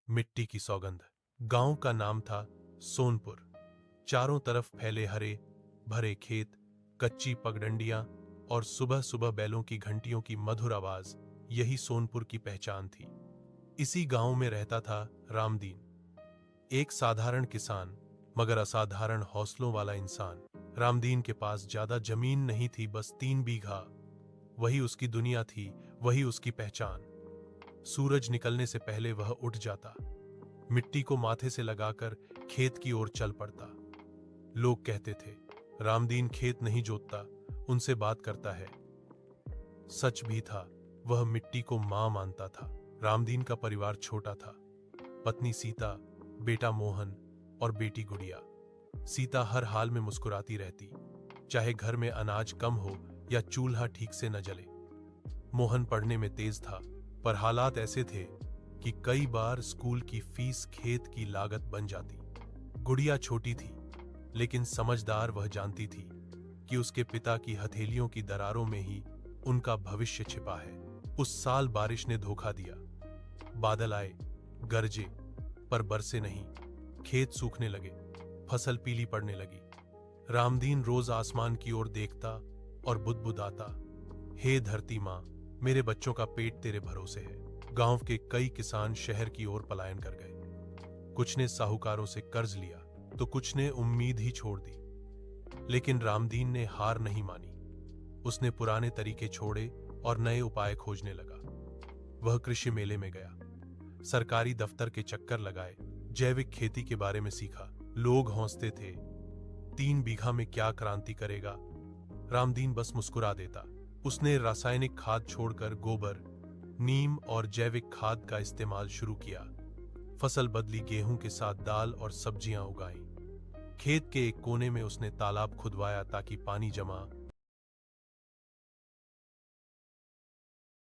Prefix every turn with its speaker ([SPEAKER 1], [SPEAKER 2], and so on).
[SPEAKER 1] मिट्टी की सौगंध। गांव का नाम था सोनपुर। चारों तरफ फैले हरे भरे खेत, कच्ची पगडंडियां और सुबह सुबह बैलों की घंटियों की मधुर आवाज, यही सोनपुर की पहचान थी। इसी गांव में रहता था रामदीन, एक साधारण किसान मगर असाधारण हौसलों वाला इंसान। रामदीन के पास ज्यादा जमीन नहीं थी, बस 3 बीघा। वही उसकी दुनिया थी, वही उसकी पहचान। सूरज निकलने से पहले वह उठ जाता, मिट्टी को माथे से लगाकर खेत की ओर चल पड़ता। लोग कहते थे, रामदीन खेत नहीं जोतता, उनसे बात करता है। सच भी था, वह मिट्टी को मां मानता था। रामदीन का परिवार छोटा था, पत्नी सीता, बेटा मोहन और बेटी गुड़िया। सीता हर हाल में मुस्कुराती रहती, चाहे घर में अनाज कम हो या चूल्हा ठीक से न जले। मोहन पढ़ने में तेज था, पर हालात ऐसे थे कि कई बार स्कूल की फीस खेत की लागत बन जाती। गुड़िया छोटी थी, लेकिन समझदार। वह जानती थी कि उसके पिता की हथेलियों की दरारों में ही उनका भविष्य छिपा है। उस साल बारिश ने धोखा दिया। बादल आए, गरजे, पर बरसे नहीं। खेत सूखने लगे, फसल पीली पड़ने लगी। रामदीन रोज आसमान की ओर देखता और बुदबुदाता, हे धरती मां, मेरे बच्चों का पेट तेरे भरोसे है। गांव के कई किसान शहर की ओर पलायन कर गए। कुछ ने साहूकारों से कर्ज लिया, तो कुछ ने उम्मीद ही छोड़ दी। लेकिन रामदीन ने हार नहीं मानी। उसने पुराने तरीके छोड़े और नए उपाय खोजने लगा। वह कृषि मेले में गया, सरकारी दफ्तर के चक्कर लगाए, जैविक खेती के बारे में सीखा। लोग हौंसते थे, 3 बीघा में क्या क्रांति करेगा। रामदीन बस मुस्कुरा देता। उसने रासायनिक खाद छोड़कर गोबर, नीम और जैविक खाद का इस्तेमाल शुरू किया। फसल बदली, गेहूं के साथ दाल और सब्जियां उगाई। खेत के एक कोने में उसने तालाब खुदवाया ताकि पानी जमा